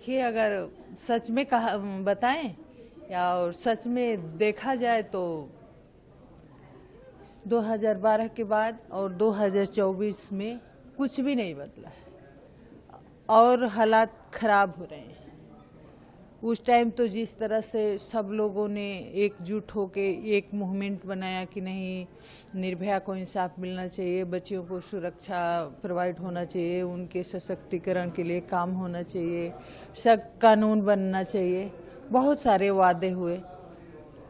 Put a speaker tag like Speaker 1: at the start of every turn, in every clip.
Speaker 1: देखिए, अगर सच में कहा बताएं या और सच में देखा जाए तो 2012 के बाद और 2024 में कुछ भी नहीं बदला है और हालात खराब हो रहे हैं। उस टाइम तो जिस तरह से सब लोगों ने एकजुट होके एक मूवमेंट बनाया कि नहीं, निर्भया को इंसाफ मिलना चाहिए, बच्चियों को सुरक्षा प्रोवाइड होना चाहिए, उनके सशक्तिकरण के लिए काम होना चाहिए, सख्त कानून बनना चाहिए, बहुत सारे वादे हुए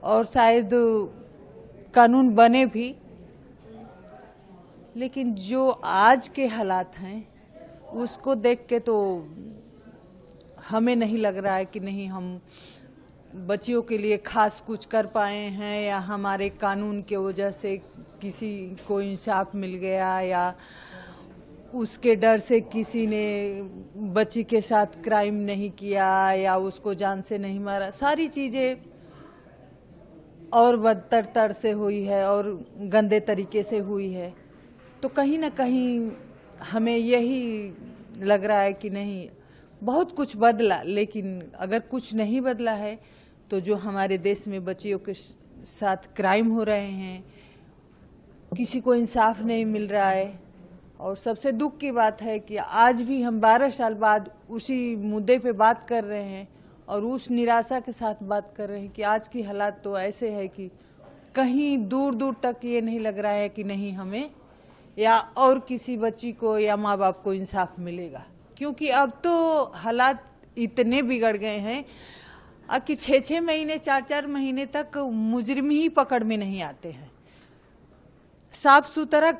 Speaker 1: और शायद कानून बने भी। लेकिन जो आज के हालात हैं उसको देख के तो हमें नहीं लग रहा है कि नहीं, हम बच्चियों के लिए खास कुछ कर पाए हैं या हमारे कानून के वजह से किसी को इंसाफ मिल गया या उसके डर से किसी ने बच्ची के साथ क्राइम नहीं किया या उसको जान से नहीं मारा। सारी चीज़ें और बदतर से हुई है और गंदे तरीके से हुई है। तो कहीं ना कहीं हमें यही लग रहा है कि नहीं, बहुत कुछ बदला, लेकिन अगर कुछ नहीं बदला है तो जो हमारे देश में बच्चियों के साथ क्राइम हो रहे हैं, किसी को इंसाफ नहीं मिल रहा है। और सबसे दुख की बात है कि आज भी हम 12 साल बाद उसी मुद्दे पे बात कर रहे हैं और उस निराशा के साथ बात कर रहे हैं कि आज की हालात तो ऐसे है कि कहीं दूर दूर तक ये नहीं लग रहा है कि नहीं, हमें या और किसी बच्ची को या माँ बाप को इंसाफ मिलेगा। क्योंकि अब तो हालात इतने बिगड़ गए हैं कि 6-6 महीने 4-4 महीने तक मुजरिम ही पकड़ में नहीं आते हैं। साफ सुथरा,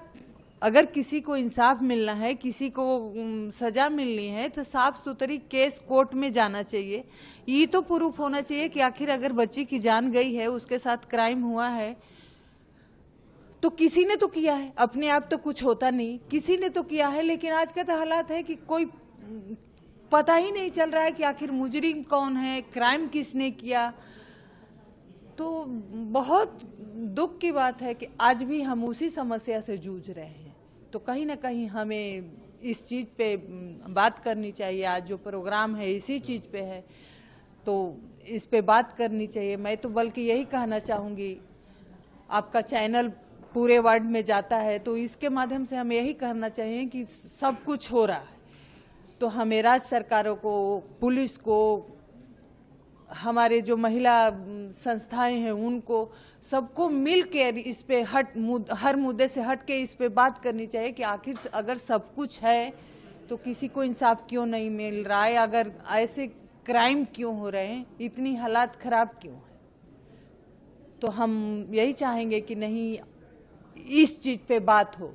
Speaker 1: अगर किसी को इंसाफ मिलना है, किसी को सजा मिलनी है तो साफ सुथरी केस कोर्ट में जाना चाहिए। ये तो प्रूफ होना चाहिए कि आखिर अगर बच्ची की जान गई है, उसके साथ क्राइम हुआ है, तो किसी ने तो किया है, अपने आप तो कुछ होता नहीं, किसी ने तो किया है। लेकिन आज का तो हालात है कि कोई पता ही नहीं चल रहा है कि आखिर मुजरिम कौन है, क्राइम किसने किया। तो बहुत दुख की बात है कि आज भी हम उसी समस्या से जूझ रहे हैं। तो कहीं ना कहीं हमें इस चीज़ पे बात करनी चाहिए। आज जो प्रोग्राम है इसी चीज़ पे है, तो इस पे बात करनी चाहिए। मैं तो बल्कि यही कहना चाहूँगी, आपका चैनल पूरे वर्ल्ड में जाता है तो इसके माध्यम से हमें यही कहना चाहिए कि सब कुछ हो रहा है तो हमें राज्य सरकारों को, पुलिस को, हमारे जो महिला संस्थाएं हैं उनको, सबको मिल के इस पे हर मुद्दे से हट के इस पे बात करनी चाहिए कि आखिर अगर सब कुछ है तो किसी को इंसाफ क्यों नहीं मिल रहा है, अगर ऐसे क्राइम क्यों हो रहे हैं, इतनी हालात खराब क्यों है। तो हम यही चाहेंगे कि नहीं, इस चीज पे बात हो।